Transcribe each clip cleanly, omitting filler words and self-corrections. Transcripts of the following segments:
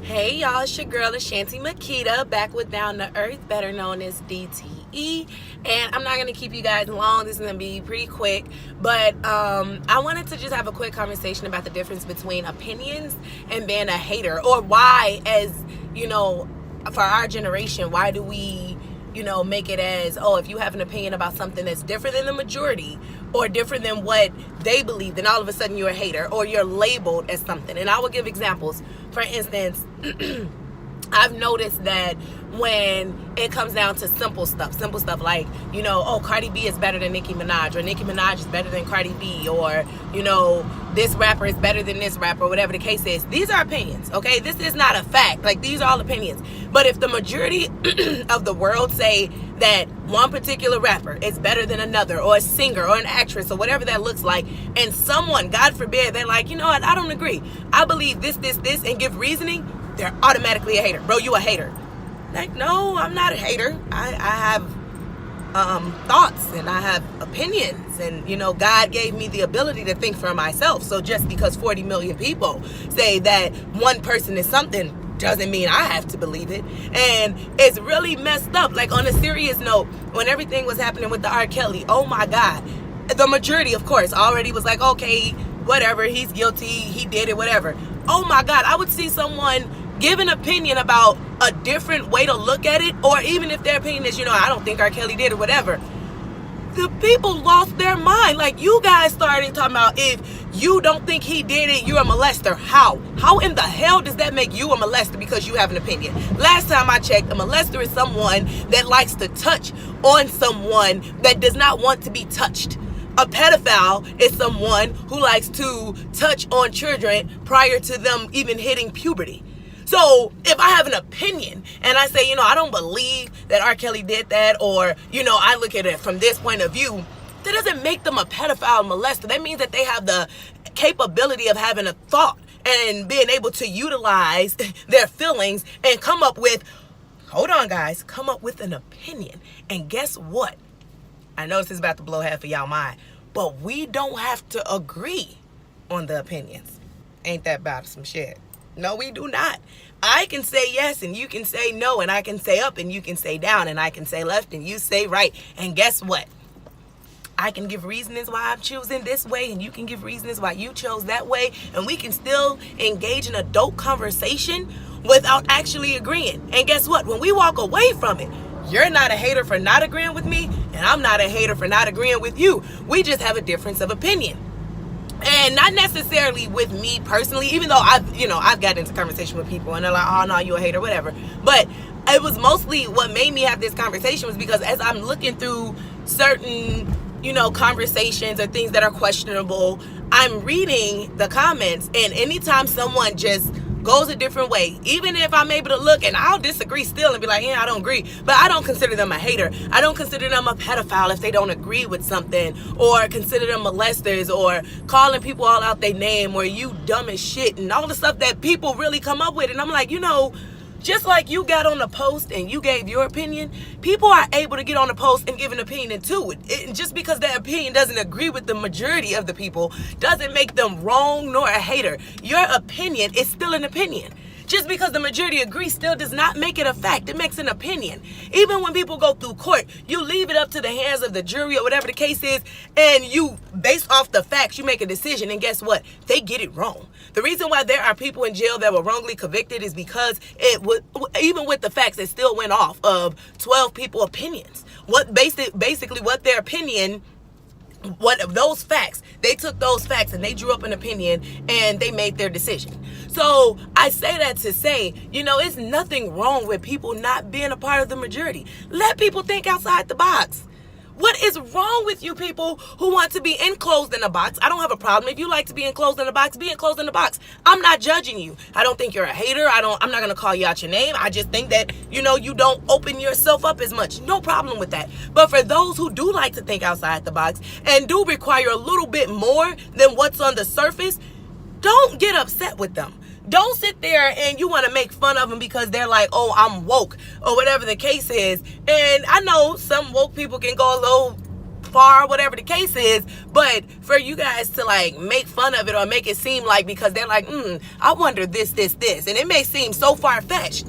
Hey y'all, it's your girl Ashanti Makita back with Down to Earth, better known as DTE. And I'm not gonna keep you guys long. This is gonna be pretty quick, but I wanted to just have a quick conversation about the difference between opinions and being a hater, or why, as you know, for our generation, why do we make it as, oh, if you have an opinion about something that's different than the majority or different than what they believe, then all of a sudden you're a hater or you're labeled as something. And I will give examples. For instance, I've noticed that when it comes down to simple stuff like, oh, Cardi B is better than Nicki Minaj, or Nicki Minaj is better than Cardi B, or, this rapper is better than this rapper, whatever the case is. These are opinions, okay? This is not a fact. Like, these are all opinions. But if the majority of the world say that one particular rapper is better than another, or a singer, or an actress, or whatever that looks like, and someone, God forbid, they're like, you know what, I don't agree. I believe this, and give reasoning, they're automatically a hater. Bro, you a hater. Like, no, I'm not a hater. I have thoughts, and I have opinions, and God gave me the ability to think for myself. So just because 40 million people say that one person is something doesn't mean I have to believe it. And it's really messed up. Like, on a serious note, when everything was happening with the R. Kelly, oh my God, the majority, of course, already was like, okay, whatever, he's guilty, he did it, whatever. Oh my God, I would see someone give an opinion about a different way to look at it, or even if their opinion is, I don't think R. Kelly did it, whatever. The people lost their mind. Like, you guys started talking about, if you don't think he did it, you're a molester. How? How in the hell does that make you a molester because you have an opinion? Last time I checked, a molester is someone that likes to touch on someone that does not want to be touched. A pedophile is someone who likes to touch on children prior to them even hitting puberty. So if I have an opinion and I say, I don't believe that R. Kelly did that, or, I look at it from this point of view, that doesn't make them a pedophile molester. That means that they have the capability of having a thought and being able to utilize their feelings and come up with, hold on guys, come up with an opinion. And guess what? I know this is about to blow half of y'all mind, but we don't have to agree on the opinions. Ain't that about some shit? No, we do not. I can say yes and you can say no, and I can say up and you can say down, and I can say left and you say right. And guess what? I can give reasons why I'm choosing this way, and you can give reasons why you chose that way, and we can still engage in adult conversation without actually agreeing. And guess what? When we walk away from it, you're not a hater for not agreeing with me, and I'm not a hater for not agreeing with you. We just have a difference of opinion. And not necessarily with me personally, even though I've gotten into conversation with people and they're like, oh no, you a hater, whatever. But it was mostly what made me have this conversation was because as I'm looking through certain, conversations or things that are questionable, I'm reading the comments, and anytime someone just goes a different way, even if I'm able to look, and I'll disagree still and be like, yeah, I don't agree, but I don't consider them a hater. I don't consider them a pedophile if they don't agree with something, or consider them molesters, or calling people all out their name, or you dumb as shit, and all the stuff that people really come up with. And I'm like, just like you got on the post and you gave your opinion, people are able to get on the post and give an opinion too. Just because that opinion doesn't agree with the majority of the people doesn't make them wrong nor a hater. Your opinion is still an opinion. Just because the majority agrees still does not make it a fact. It makes an opinion. Even when people go through court, you leave it up to the hands of the jury or whatever the case is, and you, based off the facts, you make a decision, and guess what? They get it wrong. The reason why there are people in jail that were wrongly convicted is because it would, even with the facts, it still went off of 12 people opinions. Basically what their opinion, what of those facts, they took those facts and they drew up an opinion and they made their decision. So I say that to say, it's nothing wrong with people not being a part of the majority. Let people think outside the box. What is wrong with you people who want to be enclosed in a box? I don't have a problem. If you like to be enclosed in a box, be enclosed in a box. I'm not judging you. I don't think you're a hater. I'm not going to call you out your name. I just think that, you don't open yourself up as much. No problem with that. But for those who do like to think outside the box and do require a little bit more than what's on the surface, don't get upset with them. Don't sit there and you want to make fun of them because they're like, oh, I'm woke, or whatever the case is. And I know some woke people can go a little far, whatever the case is. But for you guys to like make fun of it or make it seem like because they're like, I wonder this, and it may seem so far-fetched,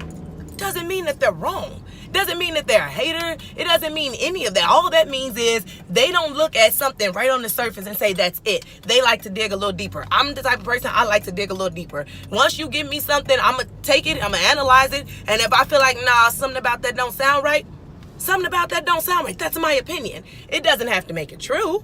doesn't mean that they're wrong. Doesn't mean that they're a hater. It doesn't mean any of that. All that means is they don't look at something right on the surface and say that's it. They like to dig a little deeper. I'm the type of person, I like to dig a little deeper. Once you give me something, I'm going to take it, I'm going to analyze it, and if I feel like, nah, something about that don't sound right, that's my opinion. It doesn't have to make it true.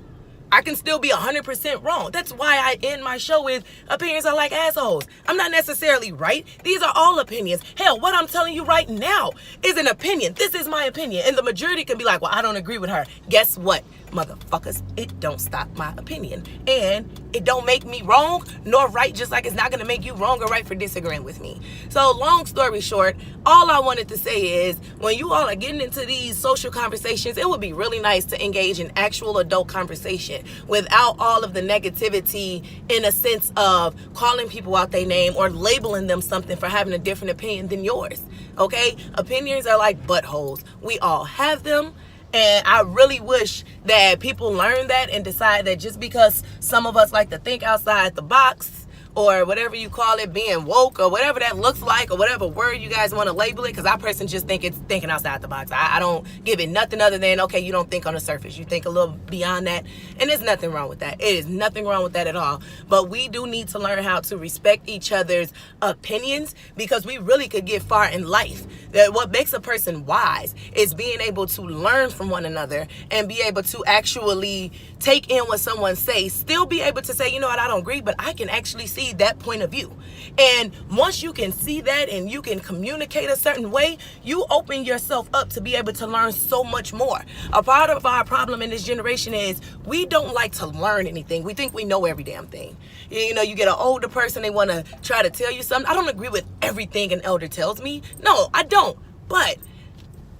I can still be 100% wrong. That's why I end my show with opinions are like assholes. I'm not necessarily right. These are all opinions. Hell, what I'm telling you right now is an opinion. This is my opinion. And the majority can be like, well, I don't agree with her. Guess what, motherfuckers? It don't stop my opinion. And it don't make me wrong nor right, just like it's not going to make you wrong or right for disagreeing with me. So long story short, all I wanted to say is when you all are getting into these social conversations, it would be really nice to engage in actual adult conversation without all of the negativity in a sense of calling people out their name or labeling them something for having a different opinion than yours. Okay? Opinions are like buttholes. We all have them. And I really wish that people learn that and decide that just because some of us like to think outside the box or whatever you call it, being woke or whatever that looks like or whatever word you guys want to label it, because I personally just think it's thinking outside the box. I don't give it nothing other than, okay, you don't think on the surface. You think a little beyond that. And there's nothing wrong with that. It is nothing wrong with that at all. But we do need to learn how to respect each other's opinions because we really could get far in life. That what makes a person wise is being able to learn from one another and be able to actually take in what someone says, still be able to say, you know what, I don't agree, but I can actually see that point of view. And once you can see that and you can communicate a certain way, you open yourself up to be able to learn so much more. A part of our problem in this generation is we don't like to learn anything. We think we know every damn thing. You know, you get an older person, they want to try to tell you something. I don't agree with everything an elder tells me. No, I don't. But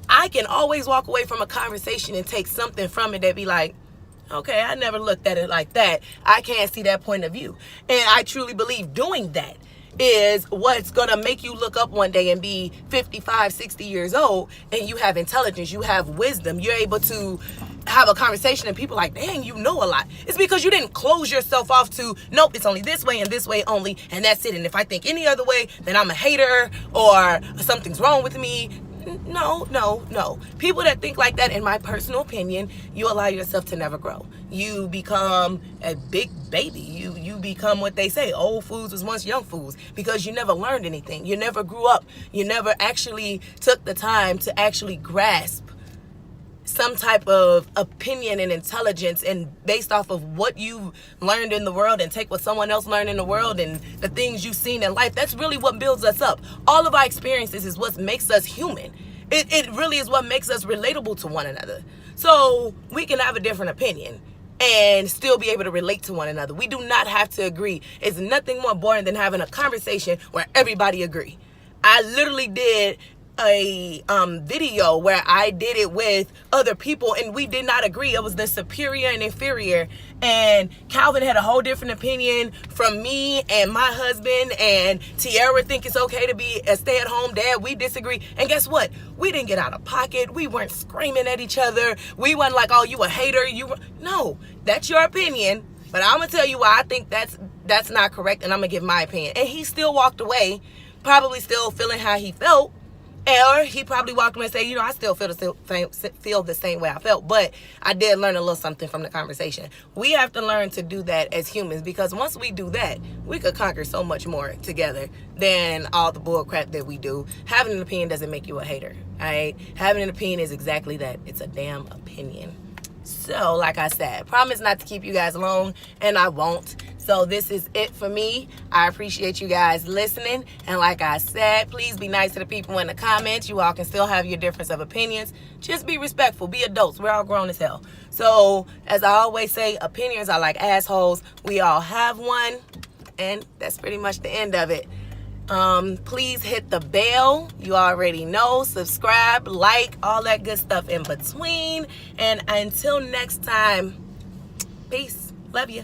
I can always walk away from a conversation and take something from it that be like, okay, I never looked at it like that. I can't see that point of view. And I truly believe doing that is what's going to make you look up one day and be 55, 60 years old and you have intelligence, you have wisdom, you're able to have a conversation and people like, dang, you know a lot. It's because you didn't close yourself off to, nope, it's only this way and this way only, and that's it. And if I think any other way, then I'm a hater or something's wrong with me. No. People that think like that, in my personal opinion, you allow yourself to never grow. You become a big baby. You become what they say, old fools was once young fools, because you never learned anything. You never grew up. You never actually took the time to actually grasp some type of opinion and intelligence, and based off of what you learned in the world and take what someone else learned in the world and the things you've seen in life. That's really what builds us up. All of our experiences is what makes us human. It really is what makes us relatable to one another. So we can have a different opinion and still be able to relate to one another. We do not have to agree. It's nothing more boring than having a conversation where everybody agree. I literally did a video where I did it with other people and we did not agree. It was the superior and inferior, and Calvin had a whole different opinion from me and my husband, and Tiara think it's okay to be a stay-at-home dad. We disagree, and guess what? We didn't get out of pocket. We weren't screaming at each other. We weren't like, oh, you a hater. No, that's your opinion, but I'm gonna tell you why I think that's not correct, and I'm gonna give my opinion. And he still walked away, probably still feeling how he felt. Or he probably walked away and said, you know, I still feel the same way I felt, but I did learn a little something from the conversation. We have to learn to do that as humans, because once we do that, we could conquer so much more together than all the bull crap that we do. Having an opinion doesn't make you a hater, all right? Having an opinion is exactly that. It's a damn opinion. So, like I said, promise not to keep you guys long, and I won't. So this is it for me. I appreciate you guys listening. And like I said, please be nice to the people in the comments. You all can still have your difference of opinions. Just be respectful. Be adults. We're all grown as hell. So as I always say, opinions are like assholes. We all have one. And that's pretty much the end of it. Please hit the bell. You already know. Subscribe, like, all that good stuff in between. And until next time, peace. Love you.